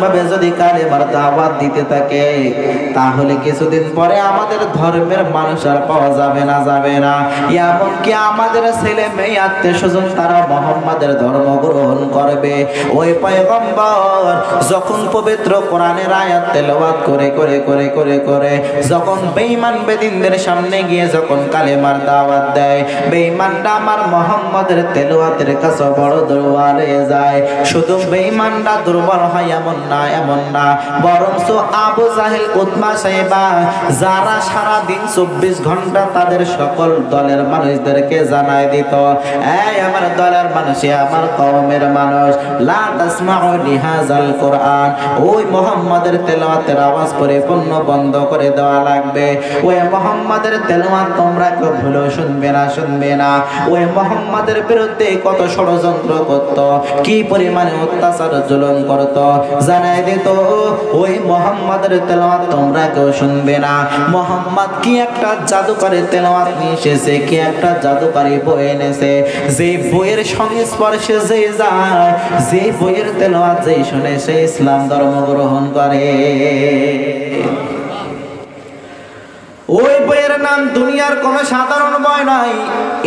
ভাবে যদি কালেমার দাওয়াত দিতে থাকে তাহলে কিছুদিন পরে আমাদের ধর্মের মানুষ আর পাওয়া যাবে না এমনকি আমাদের ছেলে মেয়ে আত্মীয় স্বজন তারা মুহাম্মাদের ধর্ম গ্রহণ করবে। ওই পয়গম্বর যখন পবিত্র কোরআনের আয়াত তেলাওয়াত করে করে করে করে করে যখন বেঈমান বেদিনদের সামনে গিয়ে যখন কালেমার দাওয়াত দেয়, বেঈমানরা আমার মুহাম্মাদের তেলাওয়াতের কাছে বড় দুর্বল হয়ে যায়। শুধু বেঈমানরা দুর্বল হয় এমন না, বরঞ্চ আবু জাহেল, উতবা, সাইবা যারা সারা দিন 24 ঘন্টা তাদের সকল দলের মানুষদেরকে জানায় দিত, এই আমার দলের মানুষ, আমার কওমের মানুষ, লা তাসমাউ লিহাযাল কোরআন, ওই মুহাম্মাদের তেলাওয়াতের আওয়াজ পরিপূর্ণ বন্ধ করে দেওয়া লাগবে। ওই মুহাম্মাদের তেলাওয়াত তোমরা কেউ ভুলেও শুনবে না। ওই মুহাম্মাদের বিরুদ্ধে কত ষড়যন্ত্র করত, কি পরিমাণে অত্যাচার জুলুম করত জানায় দিত। ওই মুহাম্মাদের তেলাওয়াত তোমরা কেউ শুনবে না। মুহাম্মদ কি একটা জাদুকরী তেলাওয়াত নিয়ে এসেছে, কি একটা জাদুকরী বই এনেছে, যে বইয়ের সংস্পর্শে যে যায়, যে বইয়ের তেলাওয়াত যে শুনে সে ইসলাম ধর্ম গ্রহণ করে। ওই বইয়ের নাম দুনিয়ার কোনো সাধারণ বই নয়।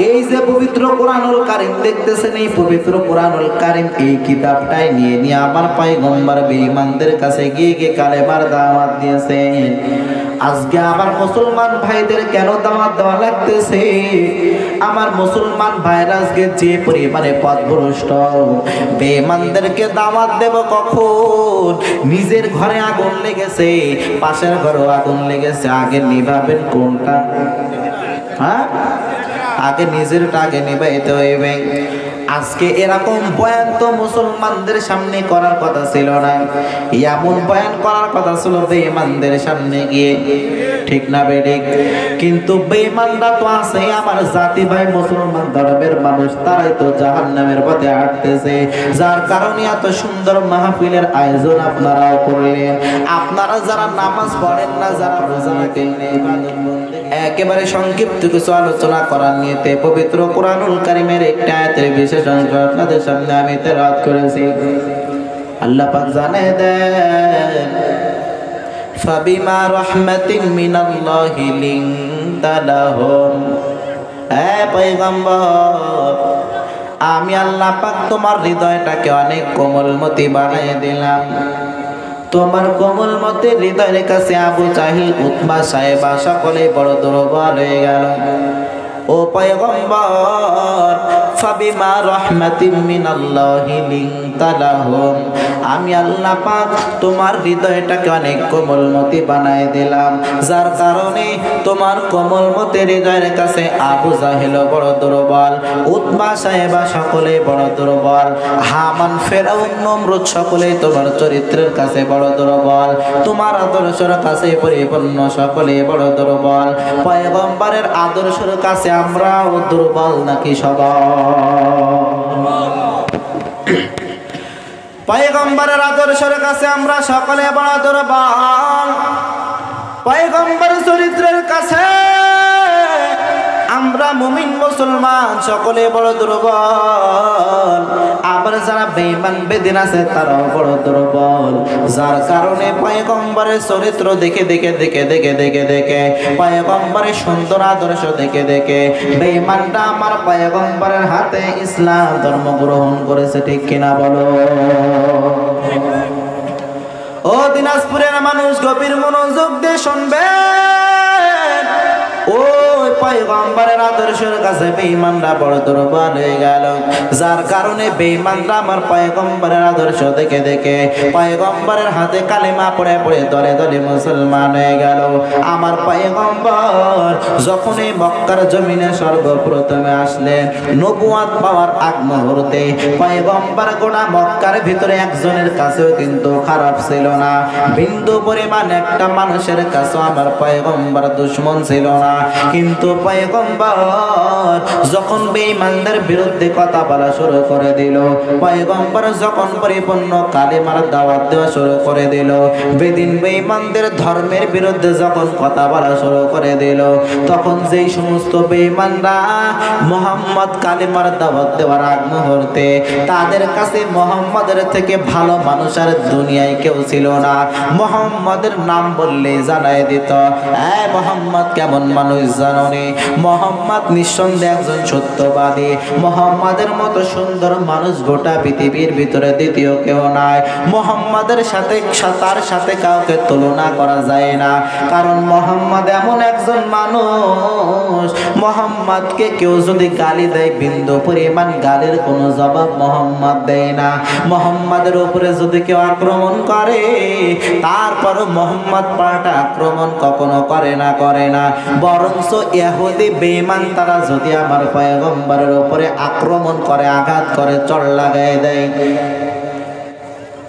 এই যে পবিত্র কোরআনুল কারীম দেখতেছেন, এই পবিত্র কোরআনুল কারীম, এই কিতাবটাই নিয়ে আমার পয়গম্বর বেঈমানদের কাছে গিয়ে কালেমার দাওয়াত দিয়েছেন। আজকে আমার মুসলমান ভাইদের কেন দাওয়াত দেওয়া লাগতেছে? আমার মুসলমান ভাইরা আজকে যে পরিমাণে পথভ্রষ্ট, বেঈমানদেরকে দাওয়াত দেব কখন? নিজের ঘরে আগুন লেগেছে, পাশের ঘরেও আগুন লেগেছে, আগে নিভাবেন কোনটা? হ্যাঁ, আগে নিজেরটা আগে নিভাইতে হইবে। আজকে এরকম বয়ান তো মুসলমানদের সামনে করার কথা ছিল না, এমন বয়ান করার কথা ছিল বেঈমানদের সামনে গিয়ে, ঠিক না বেঠিক? কিন্তু বেঈমানরা তো আছে আমার জাতি ভাই, মুসলমান ধর্মের মানুষ, তারাই তো জাহান্নামের পথে হাঁটতেছে। যার কারণে এত সুন্দর মাহফিলের আয়োজন আপনারাও করলেন। আপনারা যারা নামাজ পড়েন না, যারা রোজা রাখেন না, একেবারে সংক্ষিপ্ত কিছু আলোচনা করার নিয়তে পবিত্র কোরআনুল কারীমের একটা আয়াতের বিশেষ অংশ আপনাদের সামনে আমি তেলাওয়াত করেছি। আল্লাহ পাক জানিয়ে দেন, ফাবিমা রাহমাতিন মিনাল্লাহি লিনতা লাহুম, হে পয়গম্বর, আমি আল্লাহ পাক তোমার হৃদয়টাকে অনেক কোমলমতি বানিয়ে দিলাম। তোমার কোমলমতি হৃদয়ের কাছে আবু জাহেল, উতবা, সাইবা সকলে বড় দুর্বল হয়ে গেল। ও পয়গম্বর, ফাবিমা রাহমাতিন মিনাল্লাহি লিনতা লাহুম, আমি আল্লাহ পাক তোমার হৃদয়টাকে অনেক কোমলমতি বানায় দিলাম, যার কারণে তোমার কোমলমতি হৃদয়ের কাছে আবু জাহেল বড় দুর্বল, উতবা, সাইবা সকলে বড় দুর্বল, হামান, ফেরাউন, নমরুদ সকলে তোমার চরিত্রের কাছে বড় দুর্বল, তোমার আদর্শের কাছে পরিপূর্ণ সকলে বড় দুর্বল। পয়গম্বরের আদর্শের কাছে আমরাও দুর্বল নাকি সবাই? পয়গম্বরের আদর্শের কাছে আমরা সকলে বড় দুর্বল। পয়গম্বরের চরিত্রের কাছে আমরা মুমিন মুসলমান সকলে বড় দুর্বল। আবার যারা বেঈমান বেদিন আছে তারাও বড় দুর্বল, যার কারণে পয়গম্বরের চরিত্র দেখে দেখে দেখে দেখে দেখে দেখে পয়গম্বরের সুন্দর আদর্শ দেখে দেখে বেঈমানরা আমার পয়গম্বরের হাতে ইসলাম ধর্ম গ্রহণ করেছে, ঠিক কিনা বলো? ও দিনাজপুরের মানুষ, গভীর মনোযোগ দিয়ে শুনবেন। ওই পয়গম্বরের আদর্শের কাছে বেঈমানরা বড় দুর্বল হয়ে গেল, যার কারণে বেঈমানরা আমার পয়গম্বরের আদর্শ দেখে দেখে পয়গম্বরের হাতে কালেমা পড়ে পড়ে দলে দলে মুসলমান হয়ে গেল। আমার পয়গম্বর যখন এই মক্কার জমিনে সর্বপ্রথমে আসলেন, নবুয়ত পাওয়ার আগ মুহূর্তে পয়গম্বর গোটা মক্কার ভিতরে একজনের কাছেও কিন্তু খারাপ ছিল না, বিন্দু পরিমাণ একটা মানুষের কাছে আমার পয়গম্বর দুশমন ছিল না। কিন্তু পয়গম্বর যখন বেঈমানদের বিরুদ্ধে কথা বলা শুরু করে দিল, পয়গম্বর যখন পরিপূর্ণ কালেমার দাওয়াত দেওয়া শুরু করে দিল, বেদিন বেঈমানদের ধর্মের বিরুদ্ধে যখন কথা বলা শুরু করে দিল, তখন যেই সমস্ত বেঈমানরা মুহাম্মদ কালেমার দাওয়াত দেওয়ার আগ মুহূর্তে তাদের কাছে মুহাম্মাদের থেকে ভালো মানুষ আর দুনিয়ায় কেউ ছিল না, মুহাম্মাদের নাম বললে জানাই দিত, এই মুহাম্মদ কেমন মানুষ জানো নি? মুহাম্মদ নিঃসন্দেহে একজন সত্যবাদী, মুহাম্মাদের মতো সুন্দর মানুষ গোটা পৃথিবীর ভিতরে দ্বিতীয় কেউ নাই, মুহাম্মাদের সাথে তার সাথে কাউকে তুলনা করা যায় না, কারণ মুহাম্মদ এমন একজন মানুষ, মুহাম্মদকে কেউ যদি গালি দেয় বিন্দু পরিমাণ গালির কোনো জবাব মুহাম্মদ দেয় না, মুহাম্মাদের উপরে যদি কেউ আক্রমণ করে তারপরও মুহাম্মদ পাল্টা আক্রমণ কখনো করে না, বরঞ্চ ইহুদি বেঈমান তারা যদি আমার পয়গম্বরের উপরে আক্রমণ করে, আঘাত করে, চড় লাগায় দেয়।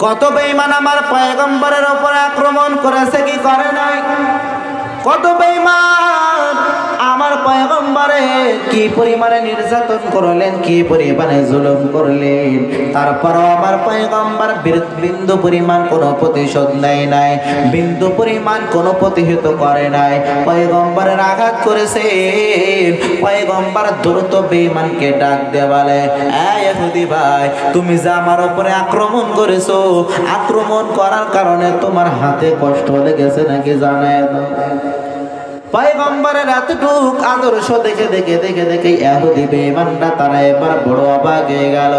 কত বেঈমান আমার পয়গম্বরের উপরে আক্রমণ করেছে কি করে নাই? কত বেঈমান আমার পয়গম্বরে কি পরিমাণে নির্যাতন করলেন, কি পরিমাণে জুলুম করলেন, তারপরও আমার পয়গম্বর বিন্দু পরিমাণ কোনো প্রতিশোধ নেয় নাই, বিন্দু পরিমাণ কোনো প্রতিহত করে নাই। পয়গম্বরের আঘাত করেছে, পয়গম্বর দ্রুত বেঈমানকে ডাক দিয়ে বলে, এই ইহুদি ভাই, তুমি যে আমার উপরে আক্রমণ করেছো, আক্রমণ করার কারণে তোমার হাতে কষ্ট লেগেছে নাকি জানায় দাও। পয়গম্বরের এতটুক আদর্শ দেখে ইহুদি বেঈমানরা তারা এবার বড় অবাক হয়ে গেল।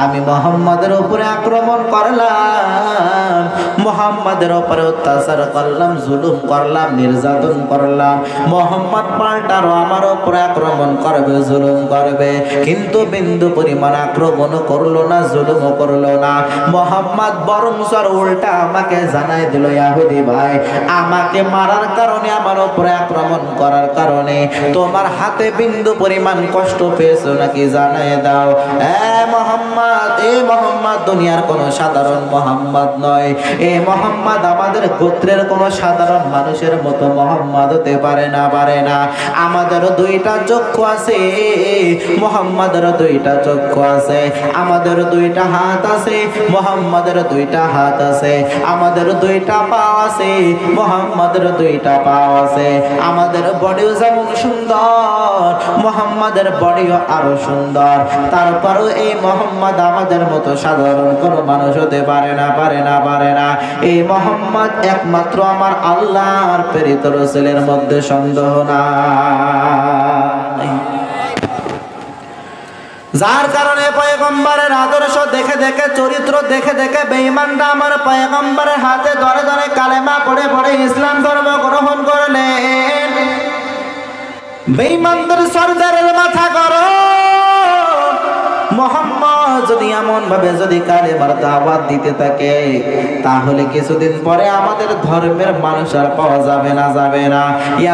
আমি মুহাম্মাদের উপরে আক্রমণ করলাম, মুহাম্মাদের উপরে অত্যাচার করলাম, জুলুম করলাম, নির্যাতন করলাম, মুহাম্মদ পাল্টারও আমার উপরে আক্রমণ করবে, জুলুম করবে, কিন্তু বিন্দু পরিমাণ আক্রমণ করলো না, জুলুমও করলো না। মুহাম্মদ বরঞ্চ উল্টা আমাকে জানাই দিল, ইহুদি ভাই, আমাকে মারার কারণে, আমার উপরে আক্রমণ করার কারণে তোমার হাতে বিন্দু পরিমাণ কষ্ট পেয়েছো নাকি জানাই দাও। মুহাম্মদ দুনিয়ার কোন সাধারণ মুহাম্মদ নয়, এই মুহাম্মদ আমাদের গোত্রের কোন সাধারণ মানুষের মতো মুহাম্মদ হতে পারে না। আমাদের দুইটা চক্ষু আছে, মুহাম্মাদের দুইটা চক্ষু আছে, আমাদের দুইটা হাত আছে, মুহাম্মাদের দুইটা হাত আছে, আমাদের দুইটা পা আছে, মুহাম্মাদের দুইটা পা আছে, আমাদের বডিও যেমন সুন্দর, মুহাম্মাদের বডিও আরো সুন্দর, তারপরও এই মুহাম্মদ আমাদের মতো সাধারণ কোন মানুষ হতে পারে না। এই মুহাম্মদ একমাত্র আমার আল্লাহর প্রেরিত রাসূলের মধ্যে সন্দেহ নাই। যার কারণে পয়গম্বরের আদর্শ দেখে, চরিত্র দেখে বেঈমানরা আমার পয়গম্বরের হাতে ধরে কালেমা পড়ে ইসলাম ধর্ম গ্রহণ করলেন। বেঈমানদের সরদারের মাথা গরম। মুহাম্মদ যদি এমন ভাবে যদি কালেমার দাওয়াত দিতে থাকে, তাহলে কিছুদিন পরে আমাদের ধর্মের মানুষ আর পাওয়া যাবে না।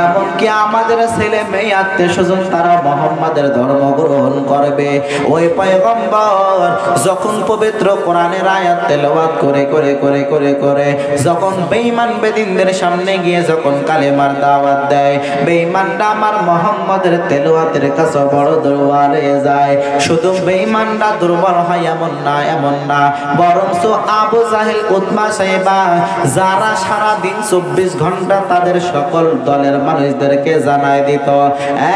এমনকি আমাদের ছেলে মেয়ে আত্মীয় স্বজন তারা মুহাম্মাদের ধর্ম গ্রহণ করবে। ওই পয়গম্বর যখন পবিত্র কোরআনের আয়াত তেলাওয়াত করে যখন বেঈমান বেদিনদের সামনে গিয়ে যখন কালেমার দাওয়াত দেয়, বেঈমানরা আমার মুহাম্মাদের তেলাওয়াতের কাছে বড় দুর্বল হয়ে যায়। শুধু বেঈমানরা দুর্বল হয় এমন না, বরঞ্চ আবু জাহেল, উতবা, সাইবা যারা সারা দিন 24 ঘন্টা তাদের সকল দলের মানুষদেরকে জানায় দিত,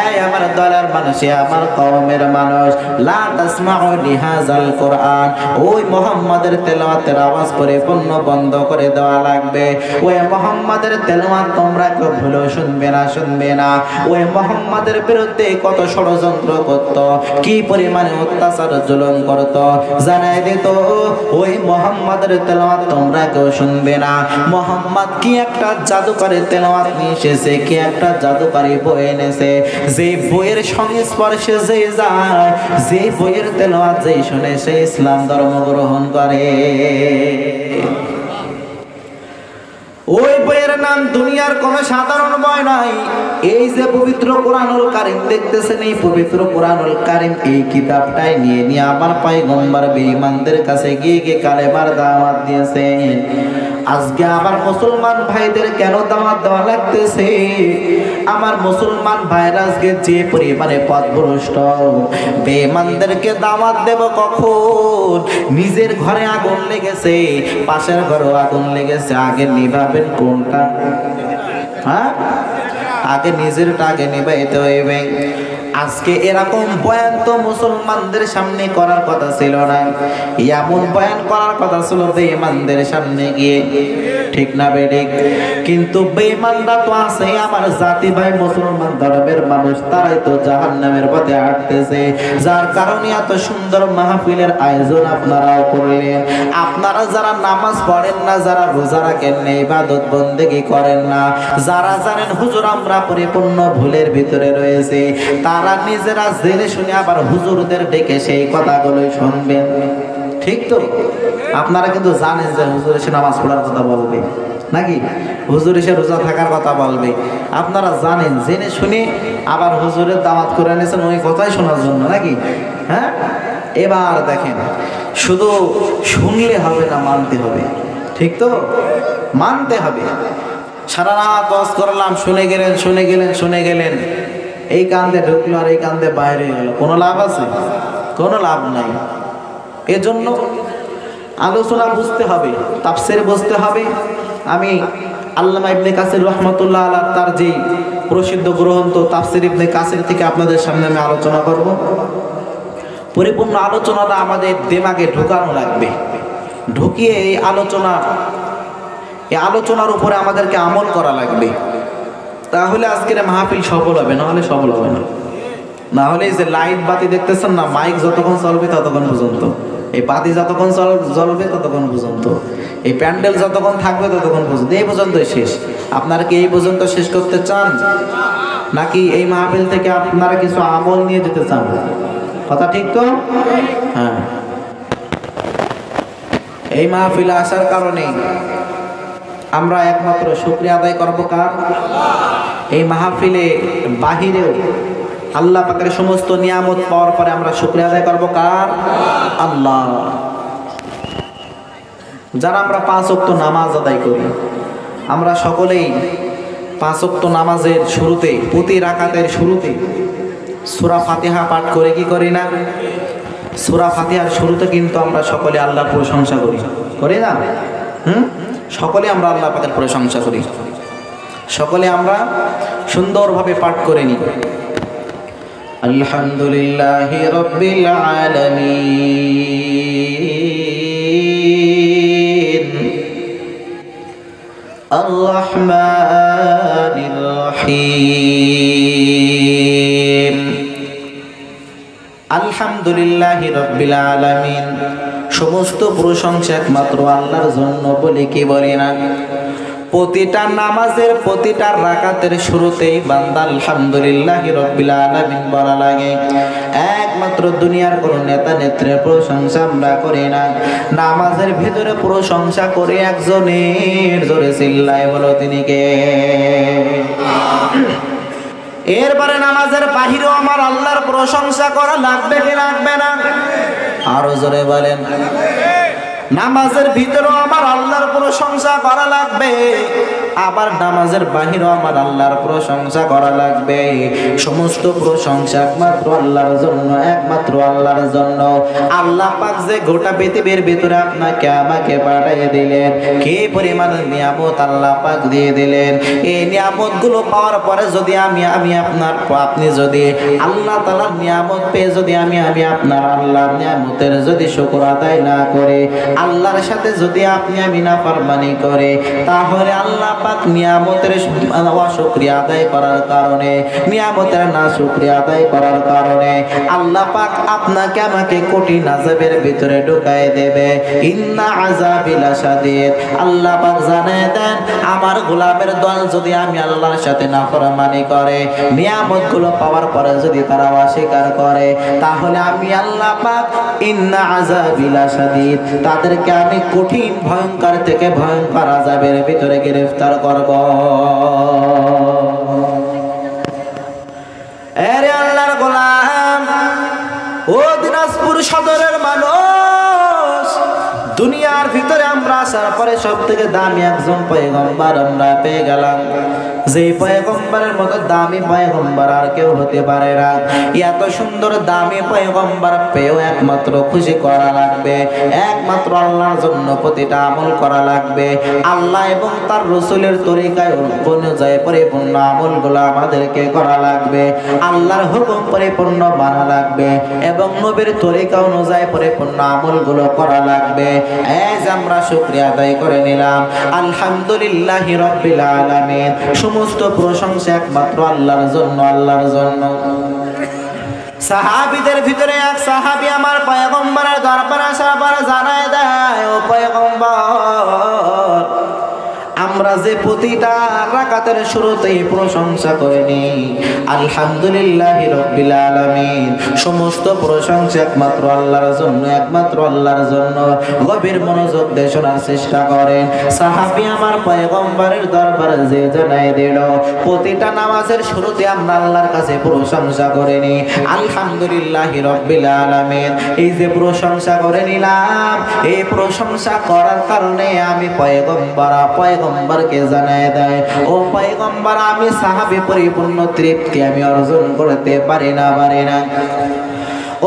এই আমার দলের মানুষ, আমার কওমের মানুষ, লা তাসমাউ লিহাযাল কোরআন, ওই মুহাম্মাদের তেলাওয়াতের আওয়াজ পরিপূর্ণ বন্ধ করে দেওয়া লাগবে। ওই মুহাম্মাদের তেলাওয়াত তোমরা কেউ ভুলেও শুনবে না। ওই মুহাম্মাদের বিরুদ্ধে কত ষড়যন্ত্র করত, কি পরিমাণে অত্যাচার জুলুম করত, জানায় দিত। ওই মুহাম্মাদের তেলাওয়াত তোমরা কেউ শুনবে না। মুহাম্মদ কি একটা জাদুকরী তেলাওয়াত নিয়ে এসেছে, কি একটা জাদুকরী বই এনেছে, যে বইয়ের সংস্পর্শে যে যায়, যে বইয়ের তেলাওয়াত যে শুনে, সে ইসলাম ধর্ম গ্রহণ করে। ওই বইয়ের নাম দুনিয়ার কোন সাধারণ বই নয়। এই যে পবিত্র কোরআনুল কারীম দেখতেছেন, এই পবিত্র কোরআনুল কারীম, এই কিতাবটাই নিয়ে আমার পয়গম্বর বেঈমানদের কাছে গিয়ে কালেমার দাওয়াত দিয়েছেন। আজকে আমার মুসলমান ভাইদের কেন দাওয়াত দেওয়া লাগতেছে? আমার মুসলমান ভাইরা আজকে যে পরিমাণে পথভ্রষ্ট, বেঈমানদেরকে দাওয়াত দেব কখন? নিজের ঘরে আগুন লেগেছে, পাশের ঘরেও আগুন লেগেছে, আগে নিভাবেন কোনটা? হ্যাঁ, আগে নিজেরটা আগে নিভাইতে হইবে। আজকে এরকম বয়ান তো মুসলমানদের সামনে করার কথা ছিল না, এমন বয়ান করার কথা ছিল বেঈমানদের সামনে গিয়ে, ঠিক না বেঠিক? কিন্তু বেঈমানরা তো আছে আমার জাতি ভাই, মুসলমান ধর্মের মানুষ, তারাই তো জাহান্নামের পথে হাঁটতেছে। যার কারণে এত সুন্দর মাহফিলের আয়োজন আপনারাও করলেন। আপনারা যারা নামাজ পড়েন না, যারা রোজা রাখেন না, ইবাদত বন্দেগী করেন না, যারা জানেন হুজুর আমরা পরিপূর্ণ ভুলের ভিতরে রয়েছে, তারা নিজেরা জেনে শুনে আবার হুজুরদের ডেকে সেই কথাগুলোই শুনবেন, ঠিক তো? আপনারা কিন্তু জানেন যে হুজুর এসে নামাজ পড়ার কথা বলবে নাকি, হুজুর এসে রোজা থাকার কথা বলবে, আপনারা জানেন, জেনে শুনে আবার হুজুরের দাওয়াত করে নিয়েছেন ওই কথাই শোনার জন্য নাকি? হ্যাঁ, এবার দেখেন, শুধু শুনলে হবে না, মানতে হবে, ঠিক তো? মানতে হবে। সারা রাত ওয়াজ করলাম, শুনে গেলেন শুনে গেলেন শুনে গেলেন, এই কান্দে ঢুকলো আর এই কান্দে বাইরে গেল, কোনো লাভ আছে? কোনো লাভ নাই। এজন্য আলোচনা বুঝতে হবে, তাফসীর বুঝতে হবে। আমি আল্লামা ইবনে কাসির রাহমাতুল্লাহ আলাইহি তার যে প্রসিদ্ধ গ্রন্থ তাফসীর ইবনে কাসির থেকে আপনাদের সামনে আমি আলোচনা করব। পরিপূর্ণ আলোচনাটা আমাদের দিমাগে ঢোকানো লাগবে, ঢুকিয়ে এই আলোচনার উপরে আমাদেরকে আমল করা লাগবে, তাহলে আজকের মাহফিল সফল হবে, না হলে সফল হবে না। না হলে এই যে লাইট বাতি দেখতেছেন না, মাইক যতক্ষণ চলবে ততক্ষণ পর্যন্ত, এই বাতি যতক্ষণ জ্বলবে ততক্ষণ পর্যন্ত, এই প্যান্ডেল যতক্ষণ থাকবে ততক্ষণ পর্যন্ত, এই পর্যন্তই শেষ। আপনারা কি এই পর্যন্ত শেষ করতে চান, নাকি এই মাহফিল থেকে আপনারা কিছু আমল নিয়ে যেতে চান? কথা ঠিক তো? হ্যাঁ, এই মাহফিলে আসার কারণে আমরা একমাত্র শুকরিয়া আদায় করবো কার? এই মাহফিলে বাহিরেও আল্লাহ পাকের সমস্ত নিয়ামত পাওয়ার পরে আমরা শুকরিয়া আদায় করবো কার? আল্লাহ। যারা আমরা 5 ওয়াক্ত নামাজ আদায় করি, আমরা সকলেই 5 ওয়াক্ত নামাজের শুরুতে, প্রতি রাকাতের শুরুতে সূরা ফাতিহা পাঠ করে কি করি না? সূরা ফাতিহার শুরুতে কিন্তু আমরা সকলে আল্লাহর প্রশংসা করি, করি না? সকলে আমরা আল্লাহ পাকের প্রশংসা করি, সকলে আমরা সুন্দরভাবে পাঠ করে নিই। আলহামদুলিল্লাহি রাব্বিল আলামিন আর রহমানির রহিম। আলহামদুলিল্লাহি রাব্বিল আলামিন, সমস্ত প্রশংসা একমাত্র আল্লাহর জন্য, বলে কি বলি না? প্রতিটা নামাজের প্রতিটা রাকাতের শুরুতেই বান্দা আলহামদুলিল্লাহি রাব্বিল আলামিন বলা লাগে। একমাত্র দুনিয়ার কোন নেতা নেত্রীর প্রশংসা আমরা করি না, নামাজের ভিতরে প্রশংসা করে একজনের, জোরে চিল্লায় বলো তিনি কে? এরপরে নামাজের বাহিরেও আমার আল্লাহর প্রশংসা করা লাগবে কি লাগবে না? আরো জোরে বলেন। নামাজের ভিতরেও আমার আল্লাহর প্রশংসা করা লাগবে, আবার নামাজের বাহিরেও আমার আল্লাহর প্রশংসা করা লাগবে। সমস্ত প্রশংসা একমাত্র আল্লাহর জন্য, একমাত্র আল্লাহর জন্য। আল্লাহ পাক যে গোটা পৃথিবীর ভিতরে আপনাকে আমাকে পাঠিয়ে দিলেন, কি পরিমাণ নিয়ামত আল্লাহ পাক দিয়ে দিলেন। এই নিয়ামতগুলো পাওয়ার পরে যদি আপনি যদি আল্লাহ তাআলার নিয়ামত পেয়ে যদি আমি আপনার আল্লাহর নিয়ামতের যদি শুকর আদায় না করে, আল্লাহর সাথে যদি আমি নাফরমানি করে, তাহলে আল্লাহ পাক নিয়ামতের অশুকরিয়া আদায় করার কারণে, নিয়ামতের না শুকরিয়া আদায় করার কারণে আল্লাহ পাক আপনাকে আমাকে কঠিন আযাবের ভিতরে ঢুকায় দেবে। ইন্না আযাবি লাশাদীদ। আল্লাহ পাক জানিয়ে দেন, আমার গোলামের দল যদি আমি আল্লাহর সাথে নাফরমানি করে, নিয়ামতগুলো পাওয়ার পরে যদি তারা অস্বীকার করে, তাহলে আমি আল্লাহ পাক ইন্না আযাবি লাশাদীদ, তাদেরকে আমি কঠিন ভয়ঙ্কর থেকে ভয়ঙ্কর আযাবের ভিতরে গ্রেফতার করব। আরে আল্লাহর গোলাম, ও দিনাজপুর সদরের মানুষ, দুনিয়ার ভিতরে আমরা আসার পরে সবথেকে দামি একজন পয়গম্বর আমরা পেয়ে গেলাম, যে পয়গম্বরের মতো দামি পয়গম্বর আর কেউ হতে পারে না। এত সুন্দর দামি পয়গম্বর পেয়েও একমাত্র খুশি করা লাগবে, একমাত্র আল্লাহর জন্য প্রতিটা আমল করা লাগবে। আল্লাহ এবং তার রাসূলের তরিকায় অনুযায়ী পরিপূর্ণ আমলগুলো আমাদেরকে করা লাগবে, আল্লাহর হুকুম পরিপূর্ণ মানা লাগবে এবং নবীর তরিকা অনুযায়ী পরিপূর্ণ আমলগুলো করা লাগবে। আজ আমরা শুকরিয়া আদায় করে নিলাম, আলহামদুলিল্লাহি রাব্বিল আলামিন। সমস্ত প্রশংসা একমাত্র আল্লাহর জন্য, আল্লাহর জন্য। সাহাবীদের ভিতরে এক সাহাবী আমার পয়গম্বরের দরবারে আসার পর জানায় দেয়, ও পয়গম্বর, আমরা যে প্রতিটা রাকাতের শুরুতেই প্রশংসা করিনি আলহামদুলিল্লাহি রাব্বিল আলামিন, সমস্ত প্রশংসা একমাত্র আল্লাহর জন্য, একমাত্র আল্লাহর জন্য। গভীর মনোযোগ দিয়ে শোনার চেষ্টা করেন। সাহাবী আমার পয়গম্বরের দরবারে যে জানায় দিল, প্রতিটা নামাজের শুরুতে আমরা আল্লাহর কাছে প্রশংসা করিনি আলহামদুলিল্লাহি রাব্বিল আলামিন। এই যে প্রশংসা করে নিলাম, এই প্রশংসা করার কারণে আমি পয়গম্বরকে জানায় দেয়, ও পয়গম্বর, আমি সাহাবী পরিপূর্ণ তৃপ্তি আমি অর্জন করতে পারি না।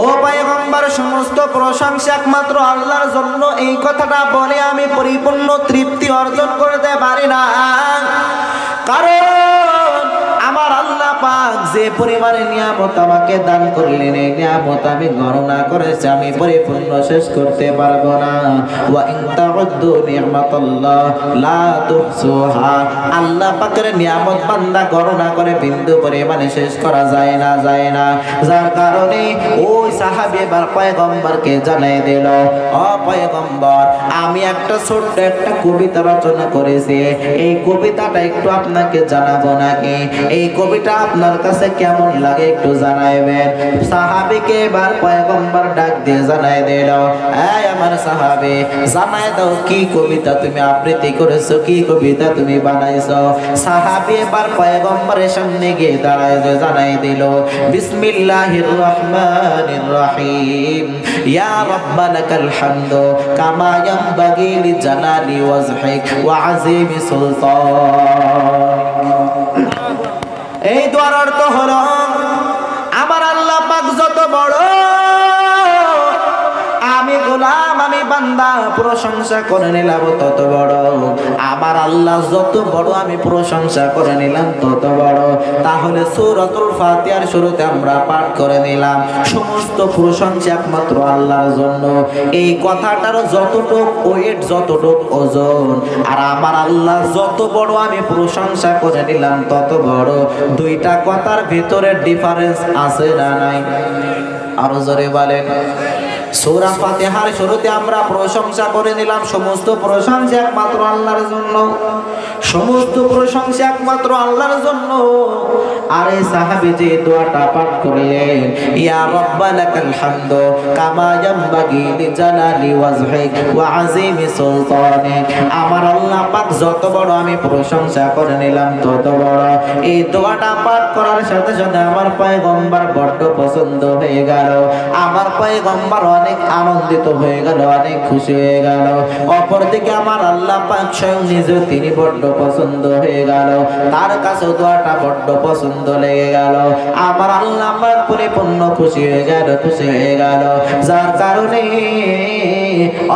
ও পয়গম্বর, সমস্ত প্রশংসা একমাত্র আল্লাহর জন্য, এই কথাটা বলে আমি পরিপূর্ণ তৃপ্তি অর্জন করতে পারি না। কারণ আমার আল্লাহ পাক যে পরিমাণে নিয়ামত আমাকে দান করলেন, এই নিয়ামত আমি গণনা করেছি, আমি পরিপূর্ণ শেষ করতে পারবো না। ওয়া ইন তাউদ্দু নি'মাতাল্লাহ লা তুহসুহা, আল্লাহ পাকের নিয়ামত বান্দা গণনা করে বিন্দু পরিমাণে শেষ করা যায় না। যার কারণে ওই সাহাবী এবার পয়গম্বরকে জানাই দিল, ও পয়গম্বর, আমি একটা ছোট্ট একটা কবিতা রচনা করেছি, এই কবিতাটা একটু আপনাকে জানাবো নাকি? এই কবিতা আপনার কাছে কেমন লাগে একটু জানাইবেন। সাহাবীকে এবার পয়গম্বর ডাক দিয়ে জানাই দিল, এই আমার সাহাবী, জানাই দাও কি কবিতা তুমি আবৃত্তি করেছো, কি কবিতা তুমি বানাইছো। সাহাবী এবার পয়গম্বরের সামনে গিয়ে দাঁড়ায় জানাই দিল, বিসমিল্লাহির রহমানির রহিম, ইয়া রাব্বানাকাল হামদু কামা ইয়ানবাগি লিজালালি ওয়াজহিক ওয়া আযীমি সুলতান। এই দোয়ার অর্থ হলো, আমার আল্লাহ পাক যত বড়, আমি গোলাম, আমি বান্দা প্রশংসা করে নিলাম তত বড়। আমার আল্লাহ যত বড়, আমি প্রশংসা করে নিলাম তত বড়। তাহলে সূরাতুল ফাতিহার শুরুতে আমরা পাঠ করে নিলাম, সমস্ত প্রশংসা একমাত্র আল্লাহর জন্য। এই কথাটার যতটুক ওয়েট, যতটুক ওজন, আর আমার আল্লাহ যত বড়, আমি প্রশংসা করে নিলাম তত বড়। দুইটা কথার ভিতরে ডিফারেন্স আছে না নাই? আরো জোরে বলেন। সূরা ফাতিহার শুরুতে আমরা প্রশংসা করে নিলাম, সমস্ত প্রশংসা একমাত্র আল্লাহর জন্য, সমস্ত প্রশংসা একমাত্র আল্লাহর জন্য। আর এই সাহাবী যে দোয়াটা পাঠ করলেন, ইয়া রাব্বানাকাল হামদু কামা ইয়ানবাগি লিজালালি ওয়াজহিক ওয়া আযীমি সুলতানিক, আমার আল্লাহ পাক যত বড়, আমি প্রশংসা করে নিলাম তত বড়। এই দোয়াটা পাঠ করার সাথে সাথে আমার পয়গম্বর বড্ড পছন্দ হয়ে গেল, আমার পয়গম্বর অনেক আনন্দিত হয়ে গেল, অনেক খুশি হয়ে গেল। অপরদিকে আমার আল্লাহ পাক স্বয়ং নিজেও তিনি বড্ড পছন্দ হয়ে গেল, তার কাছে দোয়াটা বড্ড পছন্দ লেগে গেল। আমার আল্লাহ পাক পরিপূর্ণ খুশি হয়ে গেল, খুশি হয়ে গেল। যার কারণে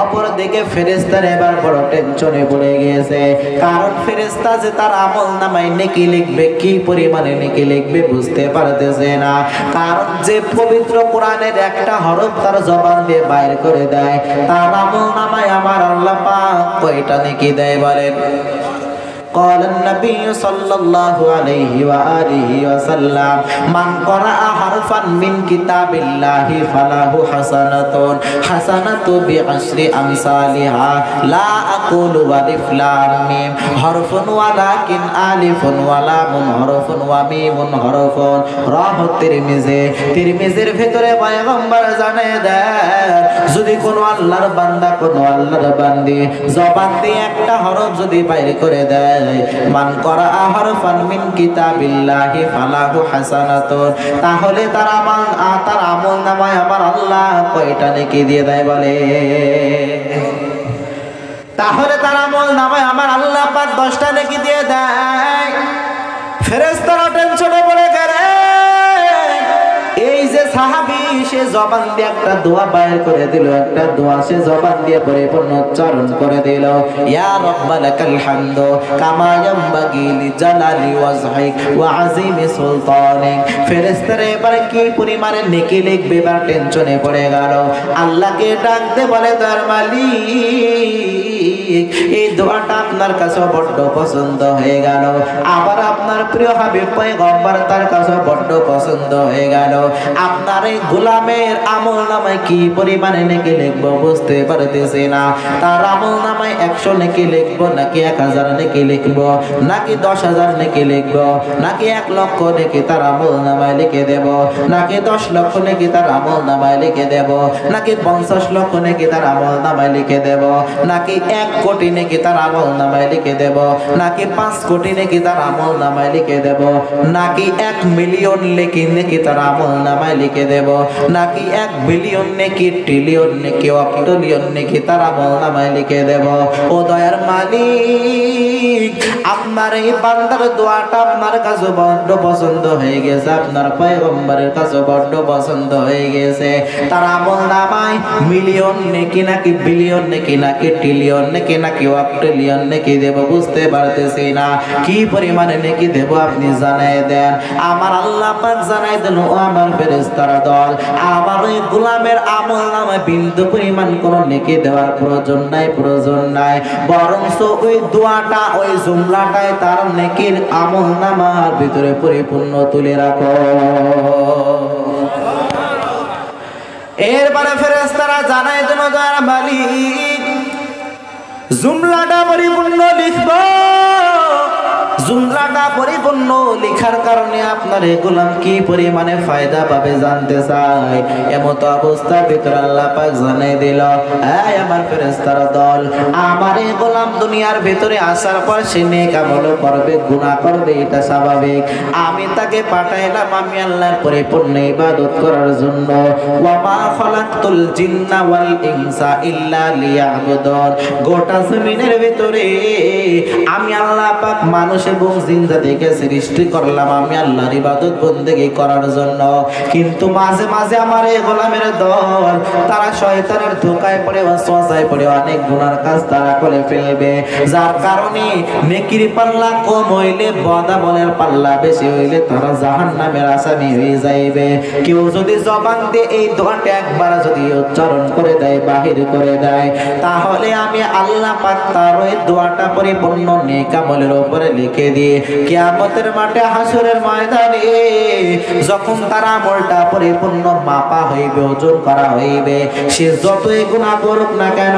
অপরদিকে ফেরেশতারা এবার বড় টেনশনে পড়ে গিয়েছে, কারণ ফেরেশতা যে তার আমল নামায় নেকি লিখবে, কি পরিমাণে নেকি লিখবে বুঝতে পারতেছে না। কারণ যে পবিত্র কোরআনের একটা হরফ তার জবান দিয়ে বাইর করে দেয়, তার আমল নামায় আমার আল্লাহ পাক কয়টা নেকি দেয় বলেন? قال النبي صلى الله عليه وآله وسلم من قرأ حرفا من كتاب الله فله حسنة بعشر أمثالها لا أقول ألف لام ميم حرف ولكن ألف ولام حرف وميم حرف রাহ তিরমিজির ভিতরে পয়গম্বর জানিয়ে দেন, যদি কোনো আল্লাহর বান্দা, কোনো আল্লাহর বান্দি জবান দিয়ে একটা হরফ যদি বাইর করে দেয়, মান করা হারফান মিন কিতাবিল্লাহি ফালাহু হাসানাতুন, তাহলে তার আমল নামায় আমার আল্লাহ কয়টা নেকি দিয়ে দেয় বলে? তাহলে তার আমল নামায় আমার আল্লাহ পাক 10টা নেকি দিয়ে দেয়। ফেরেশতারা টেনশনে পড়ে গেলে এই যে সাহাবী সে জবান দিয়ে একটা দোয়া বাইর করে দিল, একটা দোয়া সে জবান দিয়ে পরিপূর্ণ উচ্চারণ করে দিল, ইয়া রাব্বানাকাল হামদু কামা ইয়ামবাগি লিজালালি ওয়াজহিক ওয়া আযীমি সুলতানিক। ফেরেশতারা এবারে কি পরিমাণে নেকি লিখবে এবার টেনশনে পড়ে গেল। আল্লাহকে ডাকতে বলে তার মালিক এই দোয়াটা আপনার কাছে বড্ড পছন্দ হয়ে গেল, আবার আপনার প্রিয় হাবিব পয়গম্বর তার কাছে বড্ড পছন্দ হয়ে গেল। আপনার এই গোলামের আমল নামায় কি পরিমাণে নেকি লিখবো বুঝতে পারতেছি না। তার আমল নামায় 100 নেকি লিখবো নাকি 1000 নেকি লিখবো নাকি 10,000 নেকি লিখবো নাকি 1 লক্ষ নেকি তার আমল নামায় লিখে দেব নাকি 10 লক্ষ নেকি তার আমল নামায় লিখে দেব নাকি 50 লক্ষ নেকি তার আমল নামায় লিখে দেব নাকি 1 কোটি নেকি তার আমল নামায় লিখে দেব নাকি 5 কোটি নেকি তার আমল নামায় লিখে দেব নাকি 1 মিলিয়ন নেকি তার আমল নামায় লিখে দেব নাকি 1 বিলিয়ন নেকি ট্রিলিয়ন নেকি অক্টোলিয়ন নেকি তার আমল নামায় লিখে দেব। ও দয়ার মালিক আপনার এই বান্দার দোয়াটা আপনার কাছে বড্ড পছন্দ হয়ে গেছে, আপনার পয়গম্বরের কাছে বড্ড পছন্দ হয়ে গেছে। তার আমল নামায় মিলিয়ন নেকি নাকি বিলিয়ন নেকি নাকি ট্রিলিয়ন নেকি নাকি অক্টোলিয়ন নেকি দেব বুঝতে পারতেছি না। কি পরিমাণে নেকি দেব আপনি জানাই দেন। আমার আল্লাহ পাক জানাই দেন, ও আমার ফেরেশতারা দল, আমার ওই গোলামের আমল নামায় বিন্দু পরিমাণ কোনো নেকি দেওয়ার প্রয়োজন নাই, প্রয়োজন নাই। বরঞ্চ ওই দোয়াটা ওই জুমলাটাই তার নেকির আমল নামার ভিতরে পরিপূর্ণ তুলে রাখো। এরপরে ফেরেশতারা জানাই দেন, দয়ার মালিক জুমলাটা পরিপূর্ণ লিখবো। জুমলাটা পরিপূর্ণ লেখার কারণে আপনার এই গোলাম কি পরিমাণে ফায়দা পাবে জানতে চাই। এমত অবস্থার ভিতরে আল্লাহ পাক জানাই দিল, এই আমার ফেরেশতার দল, আমার এই গোলাম দুনিয়ার ভিতরে আসার পর সে নেক আমল করবে, গুনাহ করবে, এটা স্বাভাবিক। আমি তাকে পাঠাইলাম আমি আল্লাহর পরিপূর্ণ ইবাদত করার জন্য। ওয়া মা খালাকতুল জিন্না ওয়াল ইনসা ইল্লা লিয়াবুদুন। গোটা জমিনের ভিতরে আমি আল্লাহ পাক মানুষ এবং জিন জাতিকে সৃষ্টি করলাম আমি আল্লাহর ইবাদত বন্দেগী করার জন্য। কিন্তু মাঝে মাঝে আমার এই গোলামের দল তারা শয়তানের ধোঁকায় পড়ে ওয়াসওয়াসায় পড়ে অনেক গুনার কাজ তারা করে ফেলবে, যার কারণে নেকির পাল্লা কম হইলে বদামলের পাল্লা বেশি হইলে তারা জাহান্নামের আসামি হয়ে যাইবে। কেউ যদি জবান দিয়ে এই দোয়াটা একবার যদি উচ্চারণ করে দেয়, বাহির করে দেয়, তাহলে আমি আল্লাহ পাক তার ওই দোয়াটা পরিপূর্ণ নেক আমলের উপরে লিখে দিয়ে কিয়ামতের মাঠে হাসরের ময়দানে যখন তার আমলটা পরিপূর্ণ মাপা হইবে, ওজন করা হইবে, সে যতই গুনাহ করুক না কেন,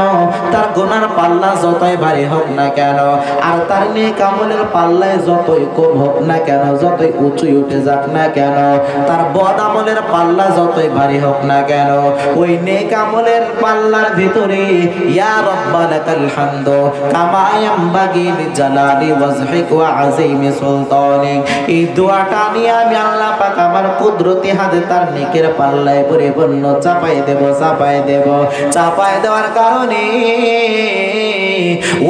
তার গুনার পাল্লা যতই ভারী হোক না কেন, আর তার নেক আমলের পাল্লায় যতই কম হোক না কেন, যতই উঁচু উঠে যাক না কেন, তার বদ আমলের পাল্লা যতই ভারী হোক না কেন, ওই নেক আমলের পাল্লার ভিতরে ইয়া রাব্বানাকাল হামদু কামা ইয়ামবাগি লিজালালি ওয়াজহিক ওয়া আযীমি সুলতানিক। এই দোয়াটা নিয়ে আমি আল্লাহ পাক আমার কুদরতি হাতে তার নেকের পাল্লায় পরিপূর্ণ চাপাই দেব, চাপাই দেব। চাপাই দেওয়ার কারণে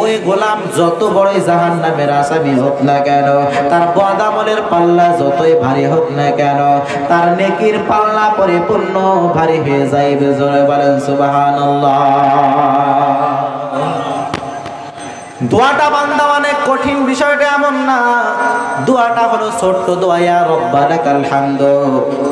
ওই গোলাম যত বড়ই জাহান্নামের আসামি হোক না কেন, তার বদ আমলের পাল্লা যতই ভারী হোক না কেন, তার নেকির পাল্লা পরিপূর্ণ ভারী হয়ে যাইবে। জোরে বলেন সুবহানাল্লাহ। দোয়াটা বান্দা অনেক কঠিন, বিষয়টা এমন না। দোয়াটা হলো ছোট্ট দোয়া, ইয়া রাব্বানাকাল হামদু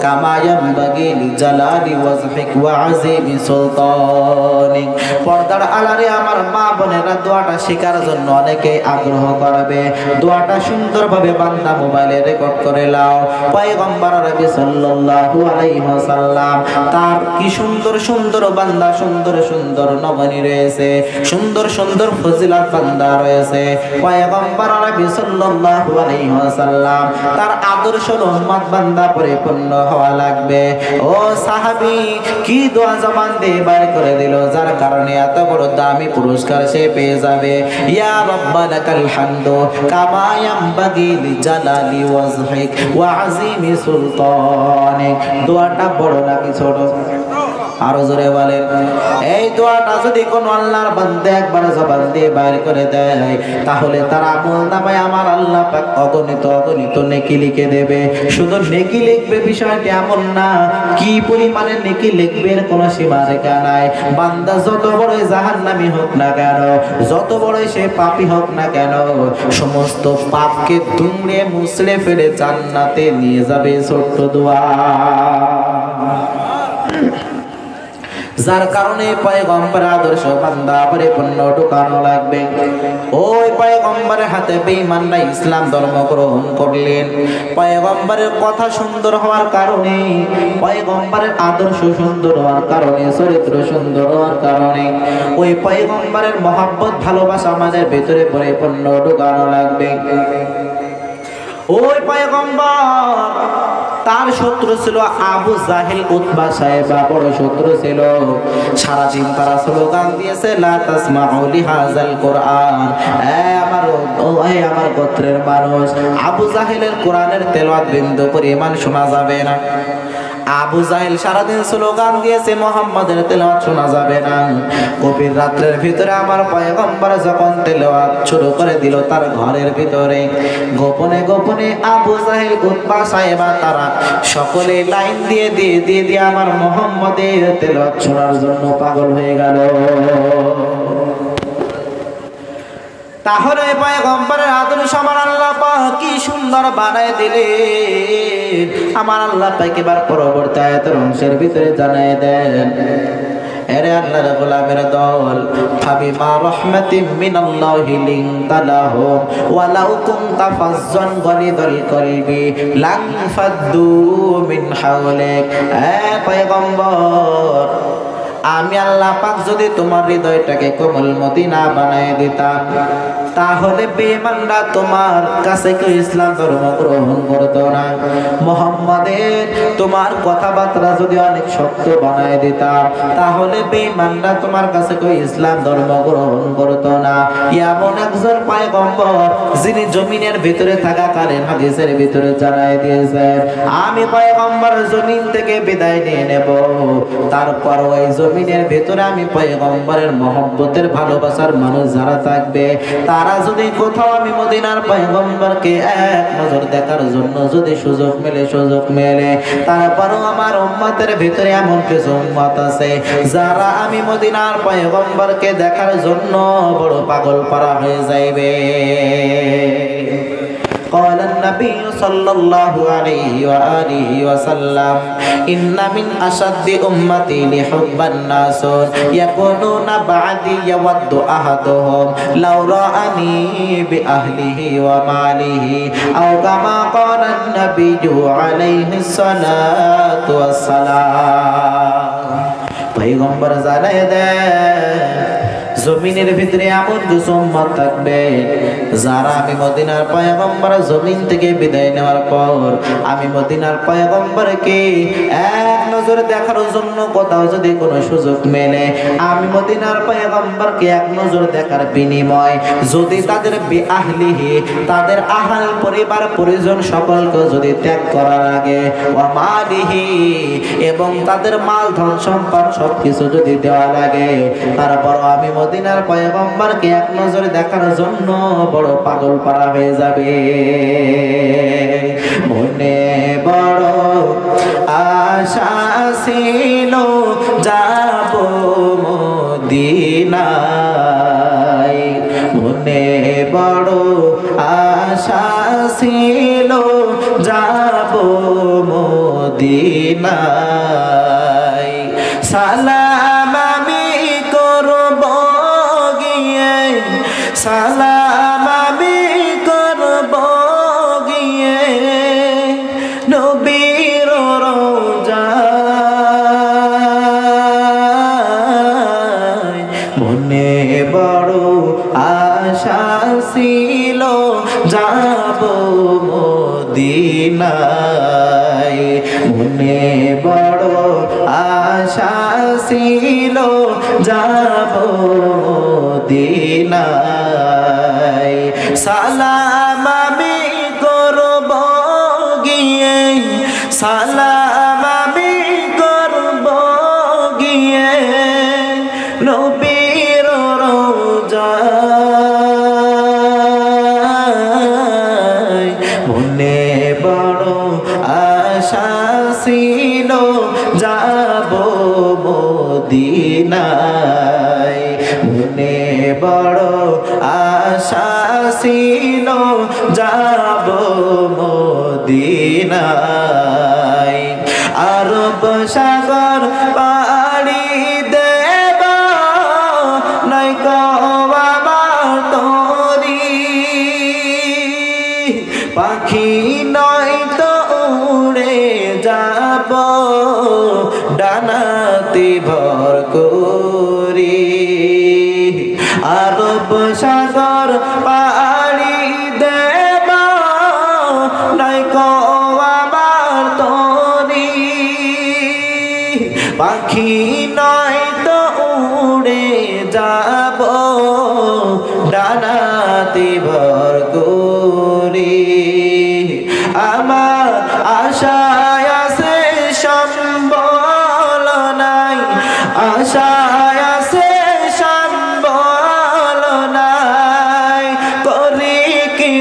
কামা ইয়ামবাগি লিজালালি ওয়াজহিক ওয়া আযীমি সুলতানিক। পর্দার আলারে আমার মা বোনেরা দোয়াটা শেখার জন্য অনেকে আগ্রহ করবে। দোয়াটা সুন্দরভাবে বান্দা মোবাইলে রেকর্ড করে নাও। পয়গম্বর নবী সাল্লাল্লাহু আলাইহি ওয়াসাল্লাম তার কি সুন্দর সুন্দর বান্দা, সুন্দর সুন্দর নবনী রয়েছে, সুন্দর সুন্দর ফজিলত বান্দা রয়েছে। পয়গম্বর নবী সাল্লাল্লাহু আলাইহি ওয়াসাল্লাম তার আদর্শ উম্মত বান্দা পরিপূর্ণ হওয়া লাগবে। ও সাহাবী কি দোয়া জবান দিয়ে বাইর করে দিল, যার কারণে এত বড় দামি পুরস্কার সে পেয়ে যাবে। ইয়া রাব্বানাকাল হামদু কামা ইয়ামবাগি লিজালালি ওয়াজহিক ওয়া আযীমি সুলতানিক। দোয়াটা বড় নাকি ছোট? আরো জোরে বলেন। এই এই দোয়াটা যদি কোনো আল্লাহর বান্দা একবার জবান দিয়ে বাইর করে দেয়, তাহলে তার আমলনামায় আমার আল্লাহ পাক অগণিত অগণিত নেকি লিখে দেবে। শুধু নেকি লিখবে বিষয়টি এমন না, কি পরিমাণে নেকি লিখবে এর কোনো সীমারেখা নাই। বান্দা যত বড়ই জাহান্নামী হোক না কেন, যত বড়ই সে পাপী হোক না কেন, সমস্ত পাপকে দুমড়ে মুছড়ে ফেলে জান্নাতে নিয়ে যাবে ছোট্ট দোয়া। যার কারণে পয়গম্বর আদর্শ বান্দা পরিপূর্ণ ঢুকানো লাগবে। ওই পয়গম্বরের হাতে বেঈমানরা ইসলাম ধর্ম গ্রহণ করলেন। পয়গম্বরের কথা সুন্দর হওয়ার কারণে, পয়গম্বরের আদর্শ সুন্দর হওয়ার কারণে, চরিত্র সুন্দর হওয়ার কারণে ওই পয়গম্বরের মহব্বত ভালোবাসা আমাদের ভিতরে পরিপূর্ণ ঢুকানো লাগবে। ওই পয়গম্বর, তার শত্রু ছিল আবু জাহেল, উতবা সাহেবা বড় শত্রু ছিল। সারাদিন তারা স্লোগান দিয়েছে, লা তাসমাউ লিহাযাল কোরআন, আমার গোত্রের মানুষ, আবু জাহেলের কোরআনের তেলাওয়াত বিন্দু পরিমাণ শোনা যাবে না। আবু জাহেল সারাদিন স্লোগান দিয়েছে, মুহাম্মাদের তেলাওয়াত শোনা যাবে না। গভীর রাত্রের ভিতরে আমার পয়গম্বর যখন তেলাওয়াত শুরু করে দিল তার ঘরের ভিতরে, গোপনে গোপনে আবু জাহেল, উতবা সাহেবা তারা সকলে লাইন দিয়ে আমার মুহাম্মাদের তেলাওয়াত শোনার জন্য পাগল হয়ে গেল। তাহলে পয়গম্বরের আদর্শ আমার আল্লাহ পাক কি সুন্দর বানায় দিলেন। আমার আল্লাহ পাক এবার পরবর্তী আয়াতের অংশের ভিতরে জানায় দেন, এরে আল্লাহর গোলামের দল, ফাবিমা রাহমাতিম মিনাল্লাহি লিনতা লাহুম ওয়ালাউ কুনতা ফাজ্জান গলিদাল কলবি লান ফাদ্দু মিন হাওলিক। পয়গম্বর, আমি আল্লাহ পাক যদি তোমার হৃদয়টাকে কোমল মদিনা বানায় দিতাম, তাহলে বেঈমানরা তোমার কাছে কেউ ইসলাম ধর্ম গ্রহণ করতো না। মুহাম্মাদের তোমার কথাবার্তা যদি অনেক শক্ত বানায় দিতাম, তাহলে বেঈমানরা তোমার কাছে কেউ ইসলাম ধর্ম গ্রহণ করতো না। এমন একজন পয়গম্বর যিনি জমিনের ভিতরে থাকাকালীন হাদিসের ভিতরে জানায় দিয়েছেন, আমি পয়গম্বর জমিন থেকে বিদায় নিয়ে নেব, তারপর ওই জমিনের ভিতরে আমি পয়গম্বরের মহব্বতের ভালোবাসার মানুষ যারা থাকবে, তারা যদি কোথাও আমি মদিনার পয়গম্বরকে এক নজর দেখার জন্য যদি সুযোগ মেলে, তারপরও আমার উম্মতের ভিতরে এমন কিছু উম্মত আছে যারা আমি মদিনার পয়গম্বরকে দেখার জন্য বড় পাগল পারা হয়ে যাইবে। قال النبي صلى الله عليه وآله وسلم إن من أشد أمتي لحب الناس يكونون بعدي يود أحدهم لو رآني بأهله وماله أو كما قال النبي عليه الصلاة والسلام। পয়গম্বর জানায় দেন, জমিনের ভিতরে এমন কিছু উম্মত থাকবে যারা আমি মদিনার পয়গম্বর জমিন থেকে বিদায় নেওয়ার পর আমি মদিনার পয়গম্বরকে এক নজর দেখার জন্য কোথাও যদি কোনো সুযোগ মেলে, আমি মদিনার পয়গম্বরকে এক নজর দেখার বিনিময় যদি তাদের বিআহলিহি, তাদের আহাল পরিবার পরিজন সকলকে যদি ত্যাগ করার আগে, ওয়া মালিহি, এবং তাদের মাল ধন সম্পদ সবকিছু যদি দেওয়া লাগে, তারপর আমি মদিনার পয়গম্বরকে এক নজরে দেখার জন্য বড় পাগল পারা হয়ে যাবে। মনে বড় আশা ছিল যাব মদিনায়, মনে বড় আশা ছিল যাব মদিনায়। সালাম আমি করব গিয়ে, সালাম আমি করব গিয়ে নবীর রওজায়। মনে বড় আশা ছিল যাব মদিনায়, মনে বড় আশা ছিল যাব মদিনায়। সালাম আমি করব গিয়ে, সালাম আমি করব গিয়ে নবীর রওজা মনে বড় আশা ছিল যাব মদিনায় মনে বড় আশা ছিল যাব মদিনায় আরব সাগর পাড়ি দেব নাই আমার তরি পাখি নয় তো উড়ে যাব ডানাতে ভর করি আরব সাগর পাড়ি দেব নাই আমার তরি পাখি নয় তো উড়ে যাব ডানাতে ভর করি আমার আশায় আছে সম্বল নাই আশায় আছে সম্বল নাই করি কি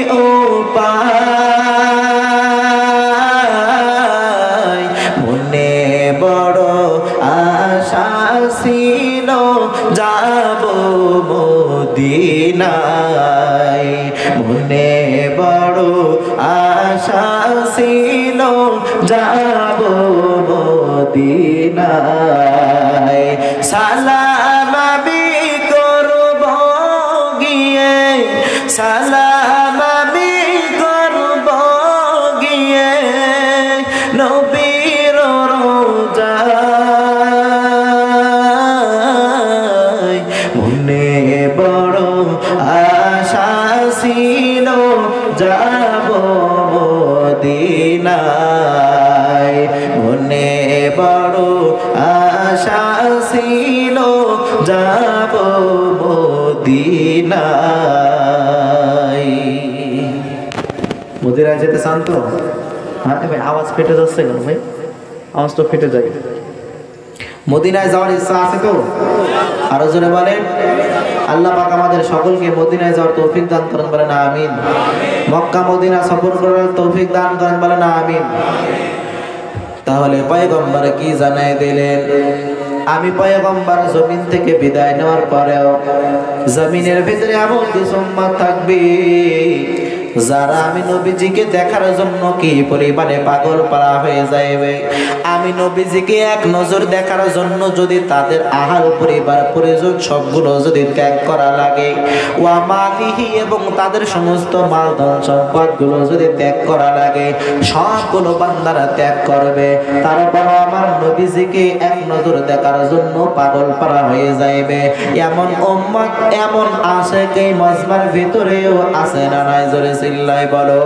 উপায় মনে বড় আশা ছিল যাব মদিনায় মনে বড় আশা ছিল যাব মদিনায় সালাম আমি করব গিয়ে সালাম আমি করব গিয়ে নবীর রওজায় মনে বড় আশা ছিল যাব মদিনায় মনে বড় আশা ছিল যাব মদিনায় মদিনায় যেতে চান তো? হ্যাঁ ভাই আওয়াজ ফেটে যাচ্ছে কেন ভাই? আওয়াজ তো ফেটে যায়। মদিনায় যাওয়ার ইচ্ছা আছে তো? আরো জোরে বলেন। আল্লাহ পাক আমাদের সকলকে মদিনায় যাওয়ার তৌফিক দান করেন, বলেন আমিন। মক্কা মদিনা সফর করার তৌফিক দান করেন, বলেন আমিন। তাহলে পয়গম্বর কি জানাই দিলেন? আমি পয়গম্বর জমিন থেকে বিদায় নেওয়ার পরেও জমিনের ভিতরে এমন কিছু উম্মত থাকবে যারা আমি নবীজিকে দেখার জন্য কি পরিমাণে পাগল পারা হয়ে যাবে। আমি নবীজিকে এক নজর দেখার জন্য যদি তাদের আহার পরিবার পরিজন সবগুলো যদি ত্যাগ করা লাগে, ওয়া মালিহি এবং তাদের সমস্ত মাল ধন সম্পদগুলো যদি ত্যাগ করা লাগে, সবগুলো বান্দারা ত্যাগ করবে। তারপর আমার নবীজিকে এক নজর দেখার জন্য পাগল পারা হয়ে যাবে। এমন উম্মত এমন আশেক এই মজমার ভিতরেও আছে না নাই? জোরে চিল্লাই বলো।